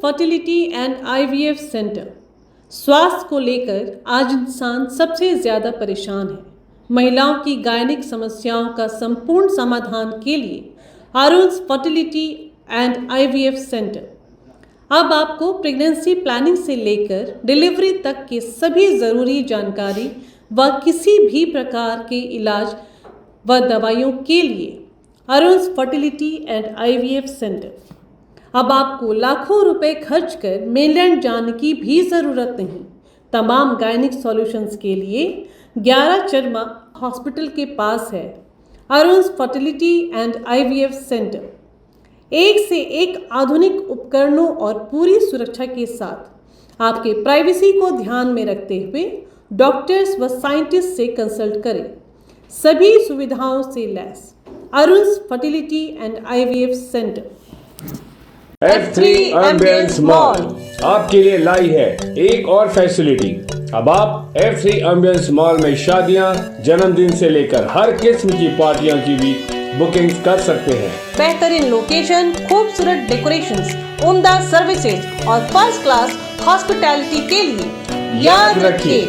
Fertility and IVF centre. स्वास्थ्य को लेकर आज इंसान सबसे ज़्यादा परेशान है। महिलाओं की गायनिक समस्याओं का संपूर्ण समाधान के लिए अरुण्स फर्टिलिटी एंड आईवीएफ सेंटर अब आपको प्रेगनेंसी प्लानिंग से लेकर डिलीवरी तक की सभी ज़रूरी जानकारी व किसी भी प्रकार के इलाज व दवाइयों के लिए अरुण्स फर्टिलिटी एंड आईवीएफ सेंटर। अब आपको लाखों रुपए खर्च कर मेनलैंड जाने की भी ज़रूरत नहीं। तमाम गायनिक सॉल्यूशंस के लिए 11 चरमा हॉस्पिटल के पास है अरुण्स फर्टिलिटी एंड आईवीएफ सेंटर। एक से एक आधुनिक उपकरणों और पूरी सुरक्षा के साथ आपके प्राइवेसी को ध्यान में रखते हुए डॉक्टर्स व साइंटिस्ट से कंसल्ट करें। सभी सुविधाओं से लैस Arun's fertility and IVF centre. F3 ambience mall आपके लिए लाई है एक और फैसिलिटी। अब आप F3 एम्बियंस मॉल में शादियां, जन्मदिन से लेकर हर किस्म की पार्टियों की भी बुकिंग कर सकते हैं। बेहतरीन लोकेशन, खूबसूरत डेकोरेशंस, उम्दा सर्विसेज और फर्स्ट क्लास हॉस्पिटैलिटी के लिए याद रखिए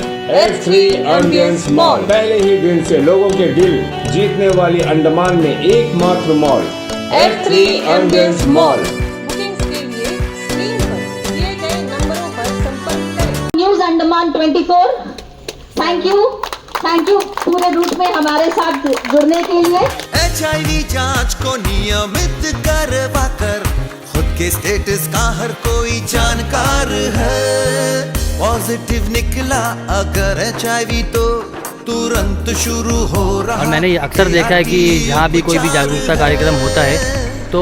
F3 एम्बियंस मॉल। पहले ही दिन से लोगों के दिल जीतने वाली अंडमान में एकमात्र mall F3 ambience mall. News Andaman 24। Thank you पूरे रूट में हमारे साथ जुड़ने के लिए। HIV जांच को नियमित करवा कर खुद के स्टेटस का हर कोई जानकार है। पॉजिटिव निकला अगर HIV तो तुरंत शुरू हो रहा। और मैंने अक्सर देखा है कि जहाँ भी कोई भी जागरूकता कार्यक्रम होता है तो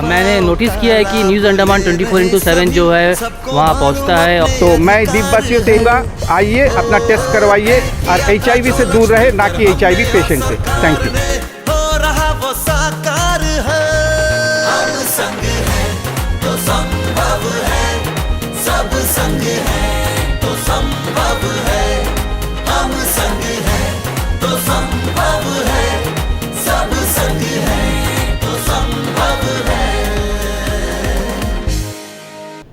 मैंने नोटिस किया है कि न्यूज़ अंडमान 24/7 जो है वहाँ पहुँचता है। तो मैं दीपवासियों से कहूँगा, आइए अपना टेस्ट करवाइए और HIV से दूर रहे, ना कि HIV पेशेंट से। Thank you. हो रहा वो साकार है, हम संग है तो संभव है, सब संग है तो संभव है, हम संग है तो संभव है, सब संग है।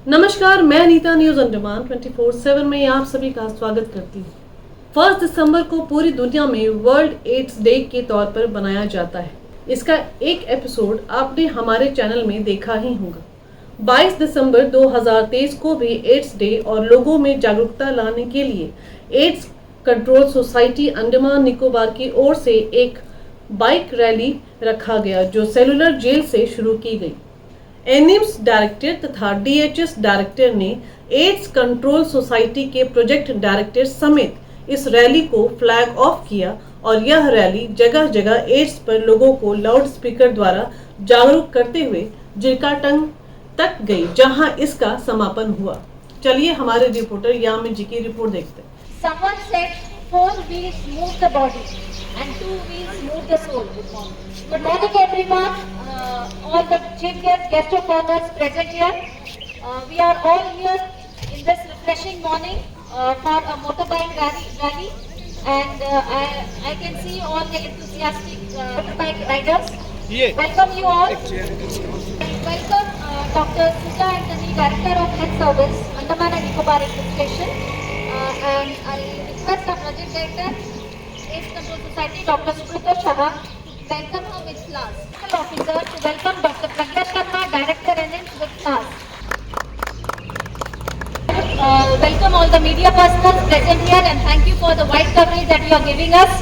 नमस्कार, मैं अनीता न्यूज अंडमान 24/7 में आप सभी का स्वागत करती हूँ। 1 दिसंबर को पूरी दुनिया में वर्ल्ड एड्स डे के तौर पर बनाया जाता है। इसका एक एपिसोड आपने हमारे चैनल में देखा ही होगा। 22 दिसंबर 2023 को भी एड्स डे और लोगों में जागरूकता लाने के लिए ads control society Andaman Nicobar की ओर से एक बाइक रैली रखा गया, जो सेलुलर जेल से शुरू की गई। एनिम्स डायरेक्टर तथा DHS डायरेक्टर ने एड्स कंट्रोल सोसाइटी के प्रोजेक्ट डायरेक्टर समेत इस रैली को फ्लैग ऑफ किया और यह रैली जगह जगह एड्स पर लोगों को लाउड स्पीकर द्वारा जागरूक करते हुए जिरकाटंग तक गई, जहां इसका समापन हुआ। चलिए हमारे रिपोर्टर यामिन जी की रिपोर्ट देखते हैं। Someone said 4 wheels move the body and 2 wheels move the soul. Good morning everyone, all the chief guest of honors present here. We are all here in this refreshing morning for a motorbike rally and I can see all the enthusiastic motorbike riders. Welcome you all. Welcome Dr. Suja Anthony, Director of Health Service, Andaman and Nicobar Administration. And I request our Project Director, AIDS Control Society, Dr. Subrata Shah, to welcome her with flowers. Officer to welcome Dr. Pragya Sharma, Director NIMS with flowers. Welcome all the media personnel present here and thank you for the wide coverage that you are giving us.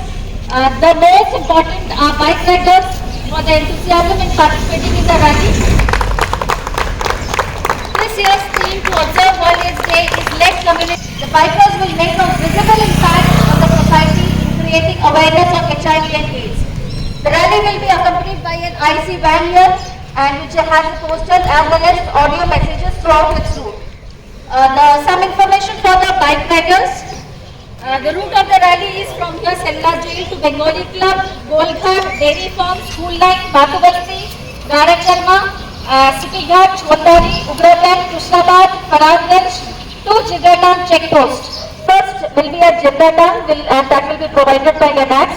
The most important are bike riders for the enthusiasm in participating in the rally. This year's theme to observe World AIDS Day is Let Community. The bikers will make a visible impact on the society in creating awareness of HIV and AIDS. The rally will be accompanied by an IC van here and which has posters as well as audio messages throughout its route. Some information for the bike riders. The route of the rally is from here Sella Jail to Bengali Club, Golghat, Dairy Farm, School Line, Batubalti, Garakarma, City Ghat, Chhotari, Ugragan, Krishnabad, Faragganj to Jigartan check post. First will be at Jigartan and that will be provided by ANAX.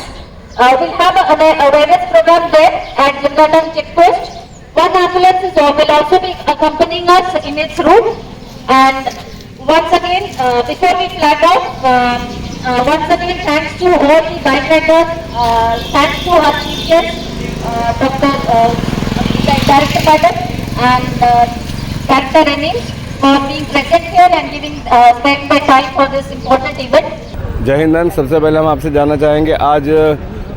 We'll have an awareness program there at Jigartan check post. one ambulance will also be accompanying us in its route. And once again, before we flag off, once again thanks to all the bike riders, thanks to our chief guest, Dr. Director Madam and Director Renis for being present here and giving spend their time for this important event. जय हिंद ma'am, सबसे पहले हम आपसे जानना चाहेंगे आज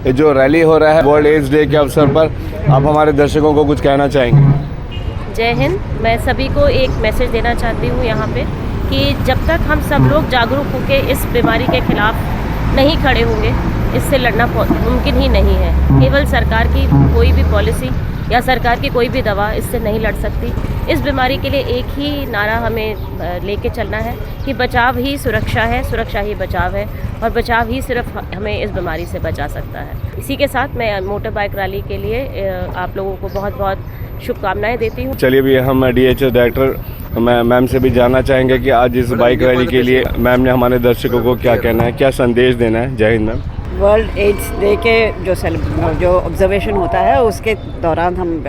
ये जो रैली हो रहा है वर्ल्ड एड्स डे के अवसर पर, आप हमारे दर्शकों को कुछ कहना चाहेंगे? जय हिंद। मैं सभी को एक मैसेज देना चाहती हूँ यहाँ पे कि जब तक हम सब लोग जागरूक होकर इस बीमारी के खिलाफ नहीं खड़े होंगे, इससे लड़ना मुमकिन ही नहीं है। केवल सरकार की कोई भी पॉलिसी या सरकार की कोई भी दवा इससे नहीं लड़ सकती। इस बीमारी के लिए एक ही नारा हमें लेके चलना है कि बचाव ही सुरक्षा है, सुरक्षा ही बचाव है, और बचाव ही सिर्फ हमें इस बीमारी से बचा सकता है। इसी के साथ मैं मोटर बाइक रैली के लिए आप लोगों को बहुत बहुत शुभकामनाएं देती हूँ। चलिए भी हम DHS डायरेक्टर मैम से भी जानना चाहेंगे कि आज इस बाइक रैली के लिए मैम ने हमारे दर्शकों को क्या कहना है, क्या संदेश देना है? जय हिंद मैम। वर्ल्ड एड्स डे के जो ऑब्जर्वेशन होता है उसके दौरान हम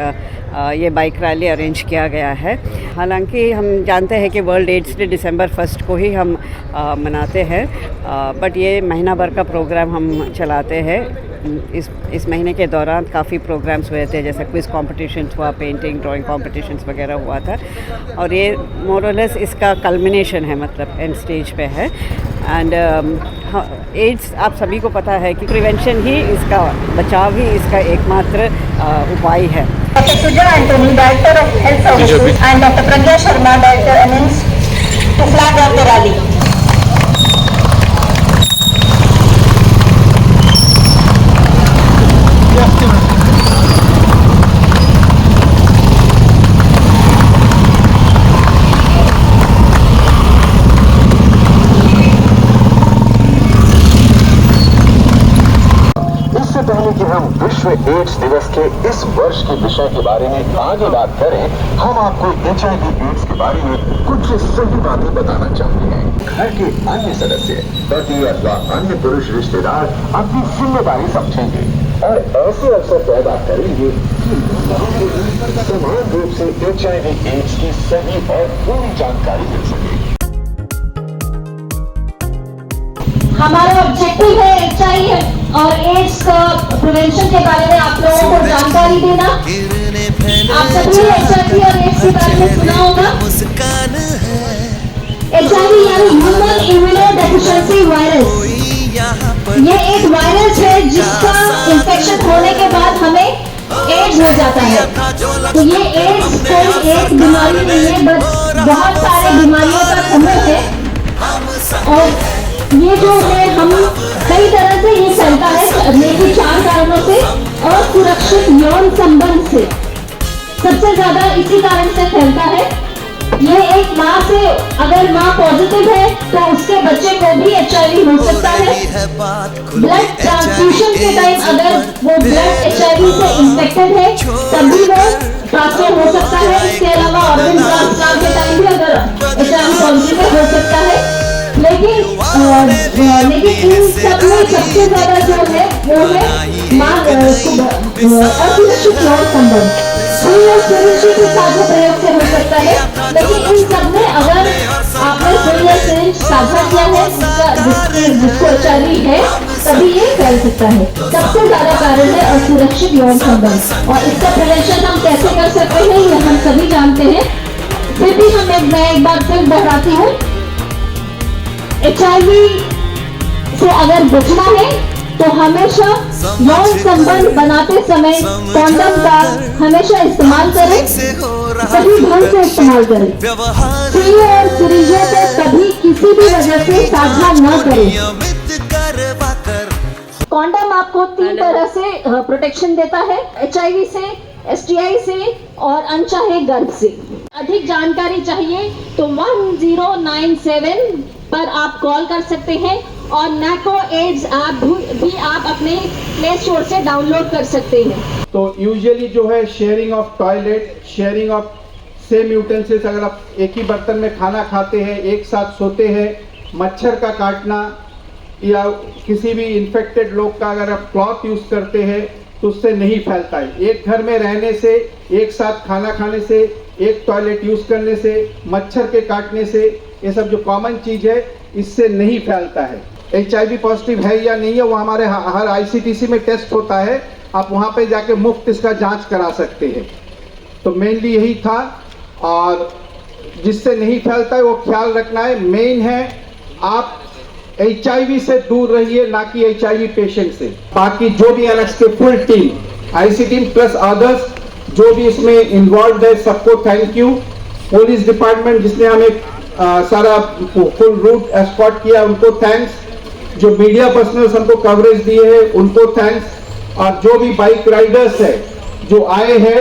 ये बाइक रैली अरेंज किया गया है। हालांकि हम जानते हैं कि वर्ल्ड एड्स डे December 1 को ही हम मनाते हैं, बट ये महीना भर का प्रोग्राम हम चलाते हैं। इस महीने के दौरान काफ़ी प्रोग्राम्स हुए थे, जैसे क्विज़ कॉम्पिटिशन्स हुआ, पेंटिंग ड्राइंग कॉम्पिटिशन्स वगैरह हुआ था, और ये मोर और लेस इसका कल्मिनेशन है, मतलब एंड स्टेज पे है। एंड एड्स आप सभी को पता है कि प्रिवेंशन ही इसका, बचाव ही इसका एकमात्र उपाय है। Dr. Suja Antony, Director of Health Services, and Dr. Pragya Sharma, Director NIMS, to flag off the rally. हम विश्व एड्स दिवस के इस वर्ष के विषय के बारे में आगे बात करें, हम आपको HIV एड्स के बारे में कुछ सही बातें बताना चाहते हैं। घर के अन्य सदस्य, पति अथवा अन्य पुरुष रिश्तेदार अपनी जिम्मेदारी समझेंगे और ऐसे अवसर पैदा करेंगे कि समान रूप से HIV एड्स की सही और पूरी जानकारी मिल सके। हमारा ऑब्जेक्टिव है HIV और एड्स का प्रिवेंशन के बारे में आप लोगों को जानकारी देना। आप सभी HIV और एड्स के बारे में सुना होगा। HIV यानी ह्यूमन इम्यूनो डेफिशिएंसी वायरस, ये एक वायरस है जिसका इंफेक्शन होने के बाद हमें एड्स हो जाता है। तो ये एड्स कोई एक बीमारी नहीं है, बस बहुत सारे बीमारियों का समूह है, और ये जो है हम कई तरह से ये फैलता है, लेकिन 4 कारणों से। असुरक्षित यौन संबंध से सबसे ज्यादा इसी कारण से फैलता है। ये एक माँ से, अगर माँ पॉजिटिव है तो उसके बच्चे को भी HIV हो सकता है। ब्लड ट्रांसफ्यूजन के टाइम अगर वो ब्लड HIV से इंफेक्टेड है तभी वो ट्रांसफर हो सकता है। इसके अलावा ऑर्गन ट्रांसप्लांट के टाइम भी अगर HIV पॉजिटिव हो सकता है। लेकिन इन सब में सबसे ज्यादा जो है वो है असुरक्षित यौन संबंध। सुरक्षित के साथ प्रयोग से हो सकता है, लेकिन इन सब में अगर आपने सिरिंज साझा किया है जिसको HIV है तभी ये फैल सकता है। सबसे ज्यादा कारण है असुरक्षित यौन संबंध, और इसका प्रिवेंशन हम कैसे कर सकते हैं ये हम सभी जानते हैं। फिर भी मैं एक बार फिर दोहराती हूँ, HIV से अगर बचना है तो हमेशा यौन संबंध बनाते समय कॉन्डम का हमेशा इस्तेमाल करें, सही ढंग से इस्तेमाल करें। सुई और सिरिंजों को कभी किसी भी वजह से साझा न करें। कॉन्डम आपको 3 तरह से प्रोटेक्शन देता है, HIV से, STI से और अनचाहे गर्भ से। अधिक जानकारी चाहिए तो 1097 पर आप कॉल कर सकते हैं, और NACO AIDS ऐप भी आप अपने प्ले स्टोर से डाउनलोड कर सकते हैं। तो यूजुअली जो है sharing of toilet, sharing of same utensils, अगर आप एक ही बर्तन में खाना खाते हैं, एक साथ सोते हैं, मच्छर का काटना या किसी भी इन्फेक्टेड लोग का अगर आप क्लॉथ यूज़ करते हैं, तो उससे नहीं फैलता है। एक घर में रहने से, एक साथ खाना खाने से, एक टॉयलेट यूज़ करने से, मच्छर के काटने से, ये सब जो कॉमन चीज़ है इससे नहीं फैलता है। HIV पॉजिटिव है या नहीं है वो हमारे हर ICTC में टेस्ट होता है, आप वहाँ पे जाके मुफ्त इसका जांच करा सकते हैं। तो मेनली यही था, और जिससे नहीं फैलता है वो ख्याल रखना है। मेन है आप HIV से दूर रहिए, ना कि HIV पेशेंट से। बाकी जो भी एनएक्स के full team, IC team plus others जो भी इसमें इन्वॉल्व है, सबको थैंक यू। पुलिस डिपार्टमेंट जिसने हमें सारा फुल रूट एस्कॉर्ट किया, उनको थैंक्स। जो मीडिया पर्सनल्स हमको कवरेज दिए हैं उनको थैंक्स, और जो भी बाइक राइडर्स है जो आए हैं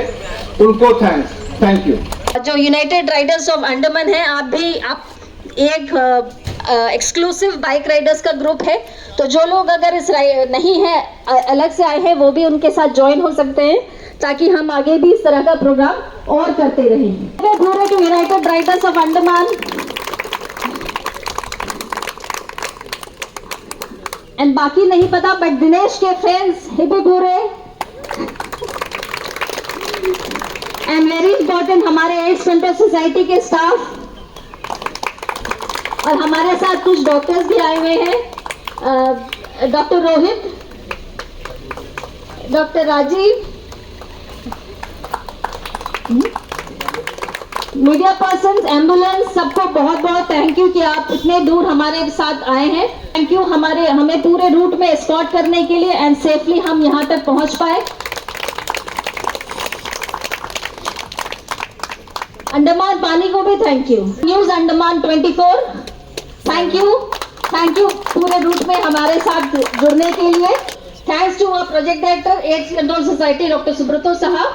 उनको थैंक यू। जो यूनाइटेड राइडर्स ऑफ अंडमान है, आप एक एक्सक्लूसिव बाइक राइडर्स का ग्रुप है, तो जो लोग अगर इस नहीं है, अलग से आए हैं, वो भी उनके साथ ज्वाइन हो सकते हैं, ताकि हम आगे भी इस तरह का प्रोग्राम और करते रहें। पूरे to United Riders of Andaman and बाकी नहीं पता, बट दिनेश के फ्रेंड्स हिपी पूरे एंड वेरी इंपॉर्टेंट हमारे एड्स कंट्रोल सोसाइटी के स्टाफ, और हमारे साथ कुछ डॉक्टर्स भी आए हुए हैं, doctor Rohit, doctor Rajiv, media persons, ambulance, सबको बहुत बहुत थैंक यू कि आप इतने दूर हमारे साथ आए हैं। थैंक यू हमें पूरे रूट में एस्कॉर्ट करने के लिए, एंड सेफली हम यहाँ तक पहुँच पाए। अंडमान पानी को भी thank you. News Andaman 24 thank you पूरे रूट में हमारे साथ जुड़ने के लिए। Thanks to our project director AIDS control society doctor Subrato साहब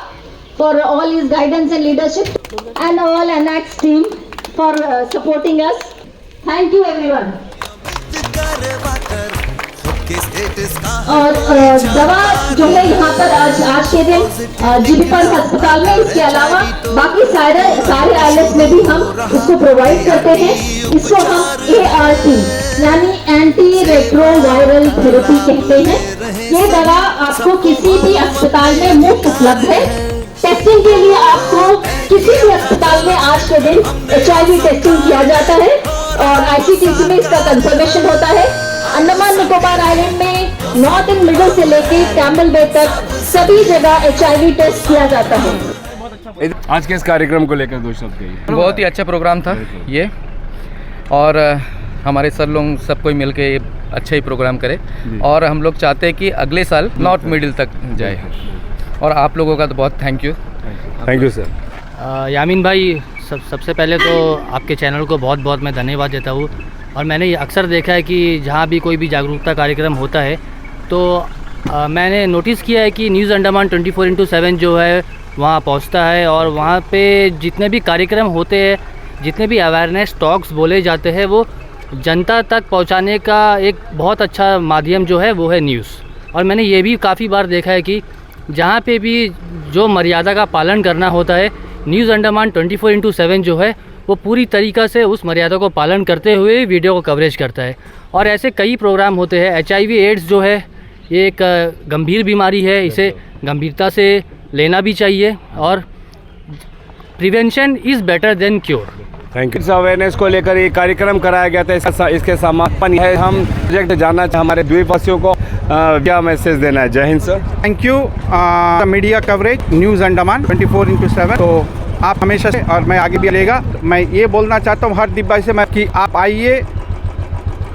for all his guidance and leadership, and all NX team for supporting us. Thank you everyone. और दवा जो है यहाँ पर आज के दिन जीबीपी अस्पताल में, इसके अलावा बाकी सारे आईएलएस में भी हम इसको प्रोवाइड करते हैं। इसको हम ART यानी एंटी रेट्रोवायरल थेरेपी कहते हैं। ये दवा आपको किसी भी अस्पताल में मुफ्त उपलब्ध है। टेस्टिंग के लिए आपको किसी भी अस्पताल में आज के दिन HIV टेस्टिंग किया जाता है, और ICTC में इसका कंफर्मेशन होता है। अंडमान निकोबार आइलैंड में नॉर्थ एंड मिडिल से लेके कैम्बल बे तक सभी जगह HIV टेस्ट किया जाता है। आज के इस कार्यक्रम को लेकर दो शब्द कहिए। बहुत ही अच्छा प्रोग्राम था ये, और हमारे सर लोग सब कोई मिल के अच्छा ही प्रोग्राम करे, और हम लोग चाहते हैं कि अगले साल नॉर्थ मिडिल तक जाए। और आप लोगों का तो बहुत थैंक यू सर। यामीन भाई, सबसे पहले तो आपके चैनल को बहुत बहुत मैं धन्यवाद देता हूँ। और मैंने ये अक्सर देखा है कि जहाँ भी कोई भी जागरूकता कार्यक्रम होता है, तो मैंने नोटिस किया है कि न्यूज़ अंडमान 24/7 जो है वहाँ पहुँचता है, और वहाँ पे जितने भी कार्यक्रम होते हैं, जितने भी अवेयरनेस टॉक्स बोले जाते हैं, वो जनता तक पहुँचाने का एक बहुत अच्छा माध्यम जो है वो है न्यूज़। और मैंने ये भी काफ़ी बार देखा है कि जहाँ पे भी जो मर्यादा का पालन करना होता है, न्यूज़ अंडमान 24/7 जो है वो पूरी तरीक़ा से उस मर्यादा को पालन करते हुए वीडियो को कवरेज करता है। और ऐसे कई प्रोग्राम होते हैं। HIV एड्स जो है ये एक गंभीर बीमारी है, इसे गंभीरता से लेना भी चाहिए, और prevention is better than cure. Thank you. इस अवेयरनेस को लेकर ये कार्यक्रम कराया गया था। इसके समापन है, हम प्रोजेक्ट जानना चाहते हमारे द्वीपवासियों को क्या मैसेज देना है। जय Hind sir. Thank you media coverage news Andaman 24/7। तो आप हमेशा से, और मैं आगे भी लेगा, मैं ये बोलना चाहता हूँ हर दिव्या से कि आप आइए,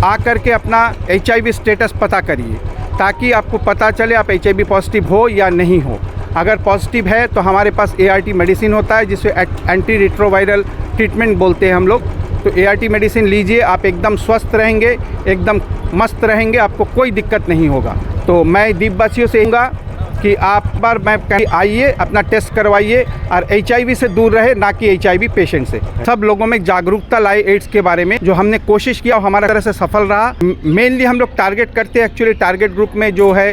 आकर के अपना HIV स्टेटस पता करिए, ताकि आपको पता चले आप HIV पॉजिटिव हो या नहीं हो। अगर पॉजिटिव है तो हमारे पास ART मेडिसिन होता है, जिसे एंटी रेट्रोवायरल ट्रीटमेंट बोलते हैं हम लोग। तो ART मेडिसिन लीजिए, आप एकदम स्वस्थ रहेंगे, एकदम मस्त रहेंगे, आपको कोई दिक्कत नहीं होगा। तो मैं दीपवासियों से कहूँगा कि आप बार मैं आइए, अपना टेस्ट करवाइए, और HIV से दूर रहे, ना कि HIV पेशेंट से। सब लोगों में जागरूकता लाए एड्स के बारे में, जो हमने कोशिश किया और हमारा तरह से सफल रहा। मेनली हम लोग टारगेट करते हैं, एक्चुअली टारगेट ग्रुप में जो है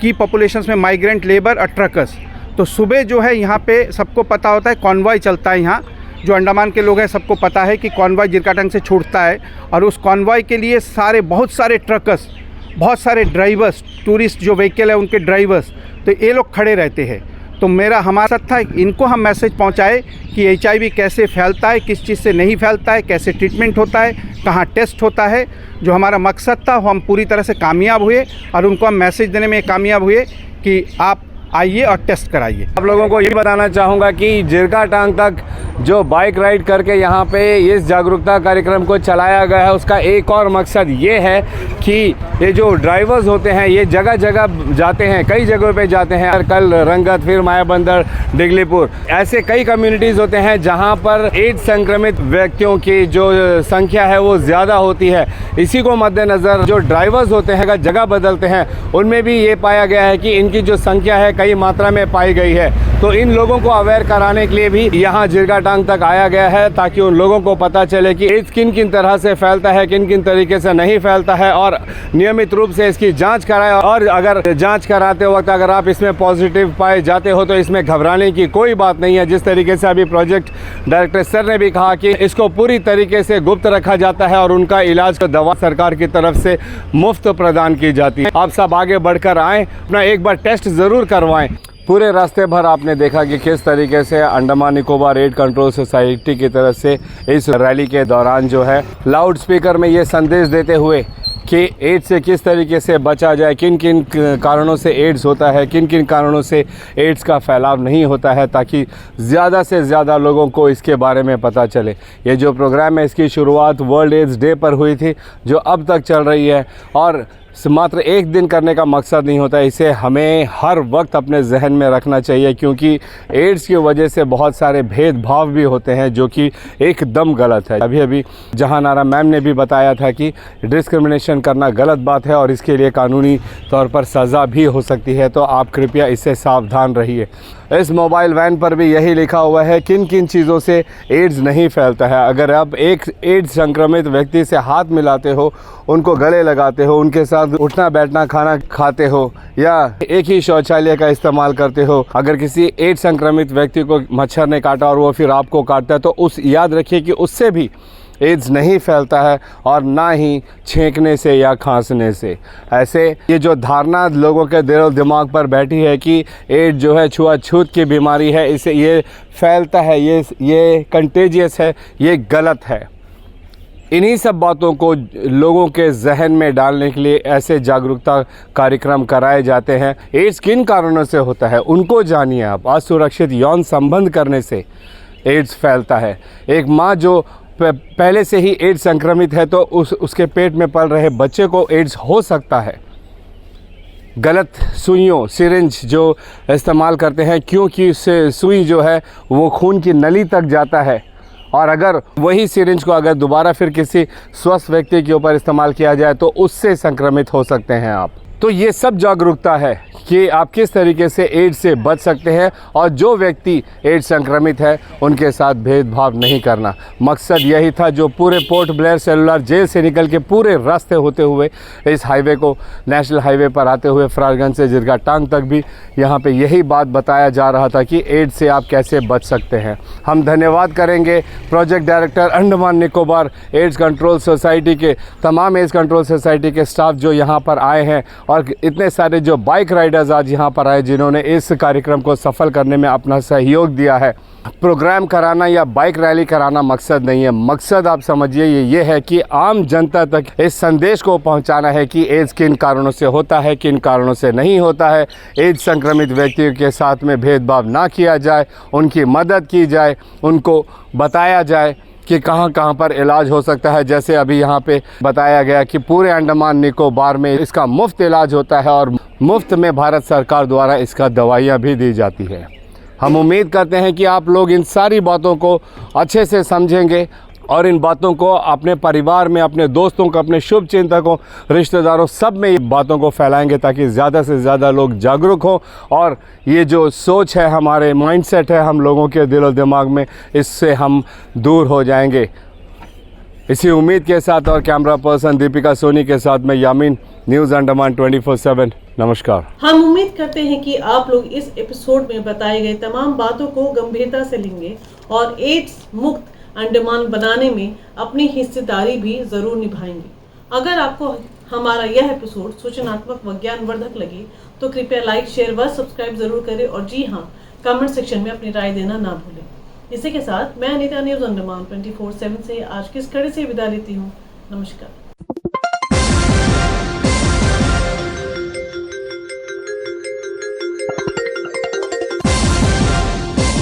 की पॉपुलेशंस में माइग्रेंट लेबर और ट्रकर्स। तो सुबह जो है यहाँ पे सबको पता होता है कॉन्वॉय चलता है। यहाँ जो अंडमान के लोग हैं सबको पता है कि कॉन्वॉय जिरकाटन से छूटता है, और उस कॉन्वॉय के लिए बहुत सारे ट्रकर्स बहुत सारे ड्राइवर्स, टूरिस्ट जो व्हीकल है उनके ड्राइवर्स, तो ये लोग खड़े रहते हैं। तो हमारा था इनको हम मैसेज पहुंचाए कि HIV कैसे फैलता है, किस चीज़ से नहीं फैलता है, कैसे ट्रीटमेंट होता है, कहाँ टेस्ट होता है। जो हमारा मकसद था वो हम पूरी तरह से कामयाब हुए और उनको हम मैसेज देने में कामयाब हुए कि आप आइए और टेस्ट कराइए। आप लोगों को ये बताना चाहूँगा कि जिरगा टांग तक जो बाइक राइड करके यहाँ पे इस जागरूकता कार्यक्रम को चलाया गया है, उसका एक और मकसद ये है कि ये जो ड्राइवर्स होते हैं ये जगह जगह जाते हैं, कई जगहों पे जाते हैं। कल रंगत, फिर मायाबंदर, डिगलीपुर, ऐसे कई कम्युनिटीज़ होते हैं जहाँ पर एड्स संक्रमित व्यक्तियों की जो संख्या है वो ज़्यादा होती है। इसी को मद्देनज़र जो ड्राइवर्स होते हैं अगर जगह बदलते हैं उनमें भी ये पाया गया है कि इनकी जो संख्या है कई मात्रा में पाई गई है। तो इन लोगों को अवेयर कराने के लिए भी यहाँ जिरगा टांग तक आया गया है ताकि उन लोगों को पता चले कि एड्स किन किन तरह से फैलता है, किन किन तरीके से नहीं फैलता है और नियमित रूप से इसकी जांच कराएं। और अगर जांच कराते वक्त अगर आप इसमें पॉजिटिव पाए जाते हो तो इसमें घबराने की कोई बात नहीं है। जिस तरीके से अभी प्रोजेक्ट डायरेक्टर सर ने भी कहा कि इसको पूरी तरीके से गुप्त रखा जाता है और उनका इलाज का दवा सरकार की तरफ से मुफ्त प्रदान की जाती है। आप सब आगे बढ़कर आएँ, अपना एक बार टेस्ट ज़रूर करवाएं। पूरे रास्ते भर आपने देखा कि किस तरीके से Andaman Nicobar AIDS control society की तरफ से इस रैली के दौरान जो है लाउड स्पीकर में ये संदेश देते हुए कि एड्स से किस तरीके से बचा जाए, किन किन कारणों से एड्स होता है, किन किन कारणों से एड्स का फैलाव नहीं होता है, ताकि ज़्यादा से ज़्यादा लोगों को इसके बारे में पता चले। ये जो प्रोग्राम है इसकी शुरुआत वर्ल्ड एड्स डे पर हुई थी जो अब तक चल रही है और मात्र एक दिन करने का मकसद नहीं होता। इसे हमें हर वक्त अपने जहन में रखना चाहिए क्योंकि एड्स की वजह से बहुत सारे भेदभाव भी होते हैं जो कि एकदम गलत है। अभी अभी जहां नारा मैम ने भी बताया था कि डिस्क्रिमिनेशन करना गलत बात है और इसके लिए कानूनी तौर पर सज़ा भी हो सकती है, तो आप कृपया इससे सावधान रहिए। इस मोबाइल वैन पर भी यही लिखा हुआ है किन किन चीज़ों से एड्स नहीं फैलता है। अगर आप एक एड्स संक्रमित व्यक्ति से हाथ मिलाते हो, उनको गले लगाते हो, उनके साथ उठना बैठना खाना खाते हो या एक ही शौचालय का इस्तेमाल करते हो, अगर किसी एड्स संक्रमित व्यक्ति को मच्छर ने काटा और वो फिर आपको काटता है तो याद रखिए कि उससे भी एड्स नहीं फैलता है और ना ही छींकने से या खांसने से। ऐसे ये जो धारणा लोगों के दिलो दिमाग पर बैठी है कि एड्स जो है छुआछूत की बीमारी है, इसे ये फैलता है, ये कंटेजियस है, ये गलत है। इन्हीं सब बातों को लोगों के जहन में डालने के लिए ऐसे जागरूकता कार्यक्रम कराए जाते हैं। एड्स किन कारणों से होता है उनको जानिए आप। असुरक्षित यौन संबंध करने से एड्स फैलता है। एक माँ जो पहले से ही एड्स संक्रमित है तो उसके पेट में पल रहे बच्चे को एड्स हो सकता है। गलत सुइयों, सिरिंज जो इस्तेमाल करते हैं क्योंकि उससे सुई जो है वो खून की नली तक जाता है और अगर वही सिरिंज को अगर दोबारा फिर किसी स्वस्थ व्यक्ति के ऊपर इस्तेमाल किया जाए तो उससे संक्रमित हो सकते हैं आप। तो ये सब जागरूकता है कि आप किस तरीके से एड्स से बच सकते हैं और जो व्यक्ति एड्स संक्रमित है उनके साथ भेदभाव नहीं करना। मकसद यही था जो पूरे पोर्ट ब्लेयर सेलुलर जेल से निकल के पूरे रास्ते होते हुए इस हाईवे को नेशनल हाईवे पर आते हुए फरारगंज से जिरगा टांग तक भी यहाँ पे यही बात बताया जा रहा था कि एड्स से आप कैसे बच सकते हैं। हम धन्यवाद करेंगे project director Andaman Nicobar ads control society के तमाम एड्स कंट्रोल सोसाइटी के स्टाफ जो यहाँ पर आए हैं और इतने सारे जो बाइक राइडर्स आज यहाँ पर आए जिन्होंने इस कार्यक्रम को सफल करने में अपना सहयोग दिया है। प्रोग्राम कराना या बाइक रैली कराना मकसद नहीं है। मकसद आप समझिए ये है कि आम जनता तक इस संदेश को पहुँचाना है कि एड्स किन कारणों से होता है, किन कारणों से नहीं होता है। एड्स संक्रमित व्यक्तियों के साथ में भेदभाव ना किया जाए, उनकी मदद की जाए, उनको बताया जाए कि कहाँ कहाँ पर इलाज हो सकता है। जैसे अभी यहाँ पे बताया गया कि पूरे अंडमान निकोबार में इसका मुफ्त इलाज होता है और मुफ्त में भारत सरकार द्वारा इसका दवाइयाँ भी दी जाती है। हम उम्मीद करते हैं कि आप लोग इन सारी बातों को अच्छे से समझेंगे और इन बातों को अपने परिवार में, अपने दोस्तों को, अपने शुभ चिंतकों, रिश्तेदारों सब में इन बातों को फैलाएंगे ताकि ज़्यादा से ज़्यादा लोग जागरूक हों और ये जो सोच है, हमारे माइंडसेट है हम लोगों के दिलो दिमाग में, इससे हम दूर हो जाएंगे। इसी उम्मीद के साथ और कैमरा पर्सन दीपिका सोनी के साथ मैं यामीन, न्यूज़ अंडमान 24/7। नमस्कार। हम उम्मीद करते हैं कि आप लोग इस एपिसोड में बताई गई तमाम बातों को गंभीरता से लेंगे और एड्स मुक्त अंडमान बनाने में अपनी हिस्सेदारी भी ज़रूर निभाएंगे। अगर आपको हमारा यह एपिसोड सूचनात्मक व ज्ञानवर्धक लगे तो कृपया लाइक, शेयर व सब्सक्राइब जरूर करें और जी हाँ, कमेंट सेक्शन में अपनी राय देना ना भूलें। इसी के साथ मैं अनीता न्यूज़ अंडमान 24/7 से आज की इस कड़ी से विदा लेती हूँ। नमस्कार।